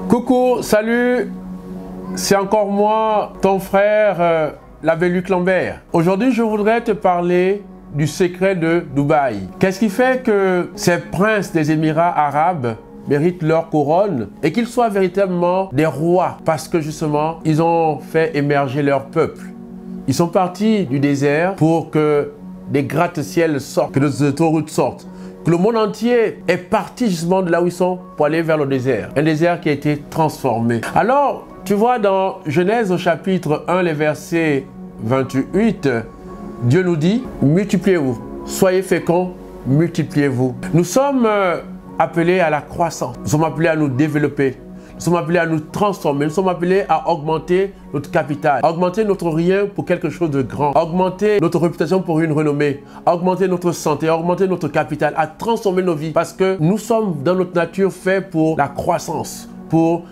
Coucou, salut, c'est encore moi, ton frère, l'abbé Luc Lambert. Aujourd'hui, je voudrais te parler du secret de Dubaï. Qu'est-ce qui fait que ces princes des Émirats arabes méritent leur couronne et qu'ils soient véritablement des rois? Parce que justement, ils ont fait émerger leur peuple. Ils sont partis du désert pour que des gratte-ciels sortent, que des autoroutes sortent. Que le monde entier est parti justement de là où ils sont pour aller vers le désert. Un désert qui a été transformé. Alors, tu vois dans Genèse au chapitre 1, les versets 28, Dieu nous dit, multipliez-vous, soyez féconds, multipliez-vous. Nous sommes appelés à la croissance, nous sommes appelés à nous développer, nous sommes appelés à nous transformer, nous sommes appelés à augmenter notre capital, à augmenter notre rien pour quelque chose de grand, à augmenter notre réputation pour une renommée, à augmenter notre santé, à augmenter notre capital, à transformer nos vies. Parce que nous sommes dans notre nature faits pour la croissance, pour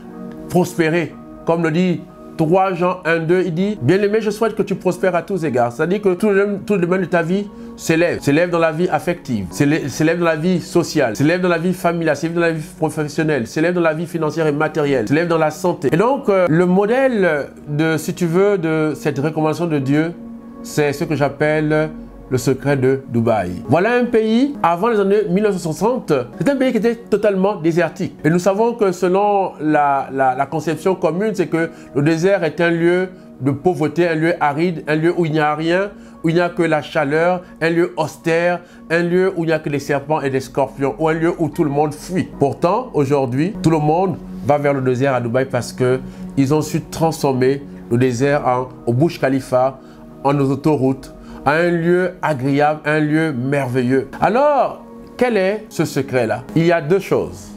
prospérer. Comme le dit 3 Jean 1,2, il dit, bien-aimé, je souhaite que tu prospères à tous égards. C'est-à-dire que tout le domaine de ta vie s'élève. S'élève dans la vie affective, s'élève dans la vie sociale, s'élève dans la vie familiale, s'élève dans la vie professionnelle, s'élève dans la vie financière et matérielle, s'élève dans la santé. Et donc, le modèle de, si tu veux, de cette recommandation de Dieu, c'est ce que j'appelle le secret de Dubaï. Voilà un pays, avant les années 1960, c'est un pays qui était totalement désertique. Et nous savons que selon la conception commune, c'est que le désert est un lieu de pauvreté, un lieu aride, un lieu où il n'y a rien, où il n'y a que la chaleur, un lieu austère, un lieu où il n'y a que des serpents et des scorpions, ou un lieu où tout le monde fuit. Pourtant, aujourd'hui, tout le monde va vers le désert à Dubaï parce qu'ils ont su transformer le désert au Burj Khalifa, en autoroutes, à un lieu agréable, un lieu merveilleux. Alors, quel est ce secret-là? Il y a 2 choses.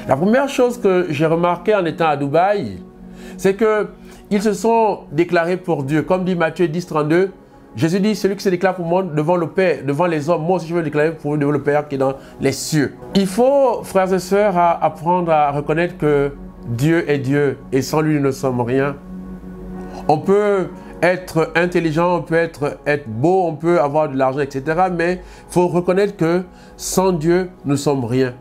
La première chose que j'ai remarqué en étant à Dubaï, c'est qu'ils se sont déclarés pour Dieu. Comme dit Matthieu 10, 32, Jésus dit, celui qui se déclare pour moi devant le Père, devant les hommes, moi aussi je veux déclarer pour vous devant le Père qui est dans les cieux. Il faut, frères et sœurs, apprendre à reconnaître que Dieu est Dieu et sans lui nous ne sommes rien. On peut être intelligent, on peut être beau, on peut avoir de l'argent, etc. Mais il faut reconnaître que sans Dieu, nous ne sommes rien.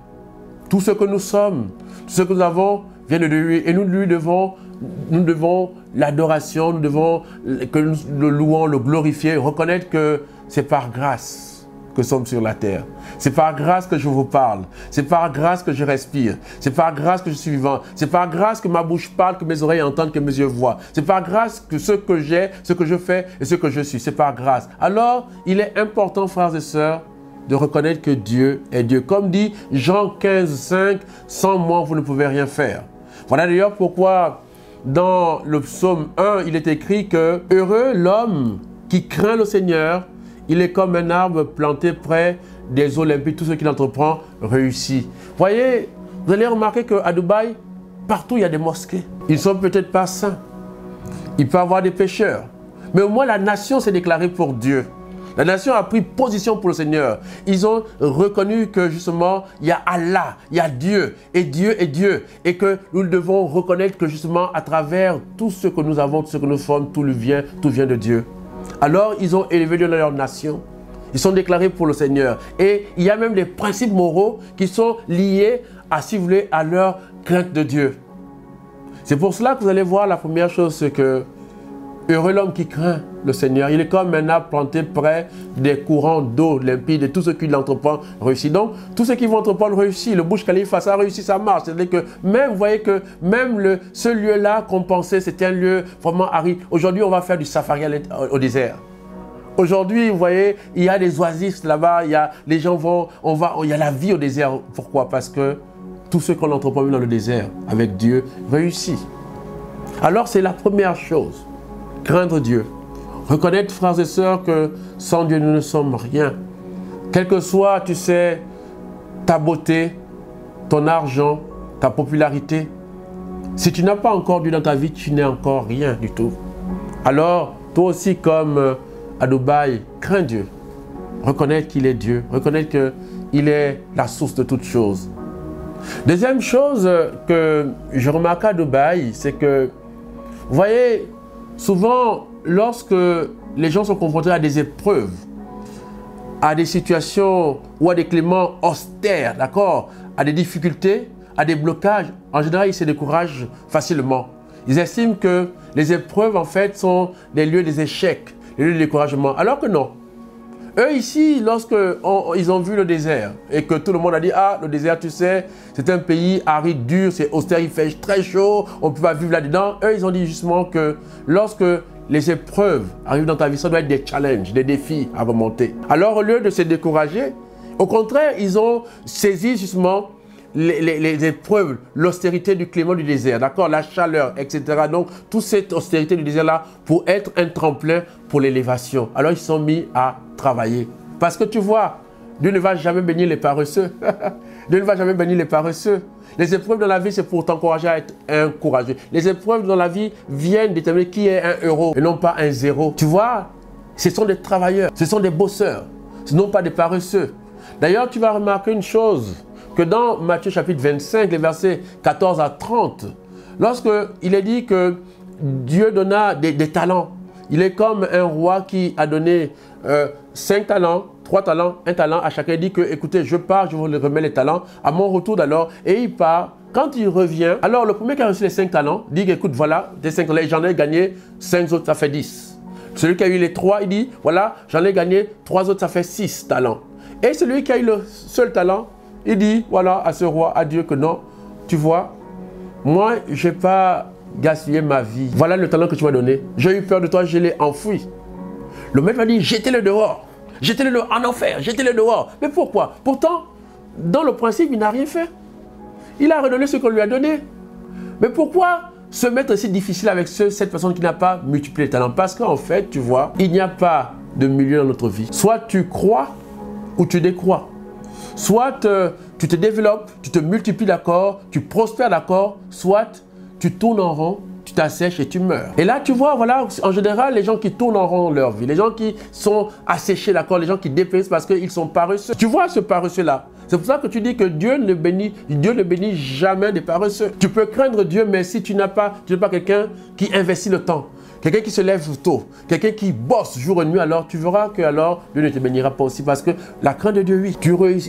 Tout ce que nous sommes, tout ce que nous avons vient de lui. Et nous devons l'adoration, nous devons que nous le louons, le glorifier, reconnaître que c'est par grâce que nous sommes sur la terre. C'est par grâce que je vous parle. C'est par grâce que je respire. C'est par grâce que je suis vivant. C'est par grâce que ma bouche parle, que mes oreilles entendent, que mes yeux voient. C'est par grâce que ce que j'ai, ce que je fais et ce que je suis. C'est par grâce. Alors, il est important, frères et sœurs, de reconnaître que Dieu est Dieu. Comme dit Jean 15, 5, sans moi, vous ne pouvez rien faire. Voilà d'ailleurs pourquoi dans le psaume 1, il est écrit que « Heureux l'homme qui craint le Seigneur, il est comme un arbre planté près des eaux limpides, tout ce qu'il entreprend réussit. » Voyez, vous allez remarquer qu'à Dubaï, partout il y a des mosquées. Ils ne sont peut-être pas saints. Il peut y avoir des pécheurs. Mais au moins la nation s'est déclarée pour Dieu. La nation a pris position pour le Seigneur. Ils ont reconnu que justement, il y a Allah, il y a Dieu, et Dieu est Dieu. Et que nous devons reconnaître que justement, à travers tout ce que nous avons, tout ce que nous sommes, tout vient de Dieu. Alors, ils ont élevé leur nation. Ils sont déclarés pour le Seigneur. Et il y a même des principes moraux qui sont liés à, si vous voulez, à leur crainte de Dieu. C'est pour cela que vous allez voir la première chose, c'est que heureux l'homme qui craint le Seigneur. Il est comme un arbre planté près des courants d'eau limpides et tout ce qu'il entreprend réussit. Donc, tout ce qu'ils vont entreprendre réussit. Le Burj Khalifa, ça réussit, ça marche. C'est-à-dire que même, vous voyez que même ce lieu-là qu'on pensait, c'était un lieu vraiment aride. Aujourd'hui, on va faire du safari au désert. Aujourd'hui, vous voyez, il y a des oasis là-bas, les gens vont, il y a la vie au désert. Pourquoi? Parce que tout ce qu'on entreprend dans le désert avec Dieu réussit. Alors, c'est la première chose. Craindre Dieu. Reconnaître, frères et sœurs, que sans Dieu, nous ne sommes rien. Quelle que soit, tu sais, ta beauté, ton argent, ta popularité, si tu n'as pas encore Dieu dans ta vie, tu n'es encore rien du tout. Alors, toi aussi, comme à Dubaï, crains Dieu. Reconnaître qu'il est Dieu. Reconnaître qu'il est la source de toutes choses. Deuxième chose que je remarque à Dubaï, c'est que, vous voyez, souvent, lorsque les gens sont confrontés à des épreuves, à des situations ou à des climats austères, d'accord, à des difficultés, à des blocages, en général, ils se découragent facilement. Ils estiment que les épreuves, en fait, sont des lieux des échecs, des lieux de découragement. Alors que non. Eux ici, lorsque ils ont vu le désert et que tout le monde a dit « Ah, le désert, tu sais, c'est un pays aride, dur, c'est austère, il fait très chaud, on ne peut pas vivre là-dedans. » Eux, ils ont dit justement que lorsque les épreuves arrivent dans ta vie, ça doit être des challenges, des défis à remonter. Alors, au lieu de se décourager, au contraire, ils ont saisi justement les épreuves, l'austérité du climat du désert, d'accord, la chaleur, etc. Donc, toute cette austérité du désert-là pour être un tremplin pour l'élévation. Alors, ils se sont mis à travailler. Parce que tu vois, Dieu ne va jamais bénir les paresseux. Dieu ne va jamais bénir les paresseux. Les épreuves dans la vie, c'est pour t'encourager à être un courageux. Les épreuves dans la vie viennent déterminer qui est un héros et non pas un zéro. Tu vois, ce sont des travailleurs, ce sont des bosseurs, ce ne sont pas des paresseux. D'ailleurs, tu vas remarquer une chose, que dans Matthieu chapitre 25, les versets 14 à 30, lorsque il est dit que Dieu donna des talents, il est comme un roi qui a donné 5 talents, 3 talents, 1 talent à chacun. Il dit que, écoutez, je pars, je vous remets les talents, à mon retour d'alors, et il part. Quand il revient, alors le premier qui a reçu les 5 talents, dit, écoute, voilà, des 5 talents, j'en ai gagné 5 autres, ça fait 10. Celui qui a eu les 3, il dit, voilà, j'en ai gagné 3 autres, ça fait 6 talents. Et celui qui a eu le seul talent, il dit, voilà, à ce roi, à Dieu, que non, tu vois, moi, je n'ai pas gaspillé ma vie. Voilà le talent que tu m'as donné. J'ai eu peur de toi, je l'ai enfoui. Le maître m'a dit, jetez-le dehors. Jetez-le en enfer, jetez-le dehors. Mais pourquoi? Pourtant, dans le principe, il n'a rien fait. Il a redonné ce qu'on lui a donné. Mais pourquoi se mettre si difficile avec cette personne qui n'a pas multiplié les talents? Parce qu'en fait, tu vois, il n'y a pas de milieu dans notre vie. Soit tu crois ou tu décrois. Soit tu te développes, tu te multiplies d'accord, tu prospères d'accord, soit tu tournes en rond, tu t'assèches et tu meurs. Et là, tu vois, voilà, en général, les gens qui tournent en rond leur vie, les gens qui sont asséchés d'accord, les gens qui dépérissent parce qu'ils sont paresseux. Tu vois ce paresseux-là. C'est pour ça que tu dis que Dieu ne bénit jamais des paresseux. Tu peux craindre Dieu, mais si tu n'as pas quelqu'un qui investit le temps, quelqu'un qui se lève tôt, quelqu'un qui bosse jour et nuit, alors tu verras que alors Dieu ne te bénira pas aussi parce que la crainte de Dieu, oui,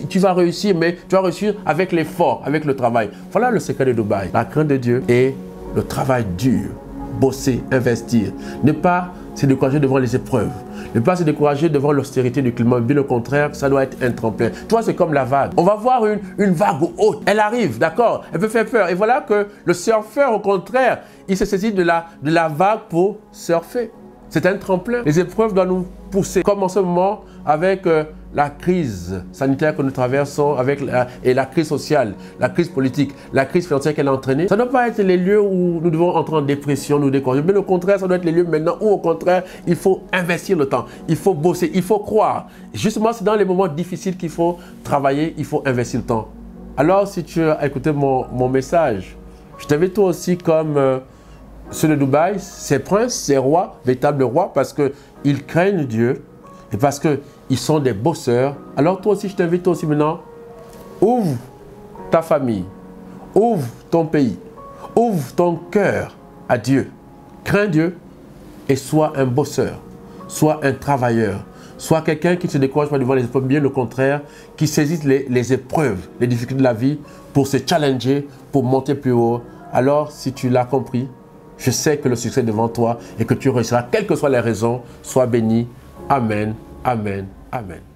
tu vas réussir, mais tu vas réussir avec l'effort, avec le travail. Voilà le secret de Dubaï. La crainte de Dieu et le travail dur, bosser, investir. Ne pas se décourager devant les épreuves. Ne pas se décourager devant l'austérité du climat. Bien au contraire, ça doit être un tremplin. Tu vois, c'est comme la vague. On va voir une vague haute. Elle arrive, d'accord? Elle peut faire peur. Et voilà que le surfeur, au contraire, il se saisit de la vague pour surfer. C'est un tremplin. Les épreuves doivent nous pousser. Comme en ce moment, avec la crise sanitaire que nous traversons, et la crise sociale, la crise politique, la crise financière qu'elle a entraînée. Ça ne doit pas être les lieux où nous devons entrer en dépression, nous décourager. Mais au contraire, ça doit être les lieux maintenant où, au contraire, il faut investir le temps. Il faut bosser, il faut croire. Justement, c'est dans les moments difficiles qu'il faut travailler, il faut investir le temps. Alors, si tu as écouté mon message, je t'invite toi aussi comme ceux de Dubaï, ces princes, ces rois, véritables rois, parce qu'ils craignent Dieu et parce qu'ils sont des bosseurs. Alors toi aussi, je t'invite aussi maintenant, ouvre ta famille, ouvre ton pays, ouvre ton cœur à Dieu. Crains Dieu et sois un bosseur, sois un travailleur, sois quelqu'un qui ne se décourage pas devant les épreuves, bien au contraire, qui saisit les épreuves, les difficultés de la vie pour se challenger, pour monter plus haut. Alors, si tu l'as compris, je sais que le succès est devant toi et que tu réussiras, quelles que soient les raisons. Sois béni. Amen, amen, amen.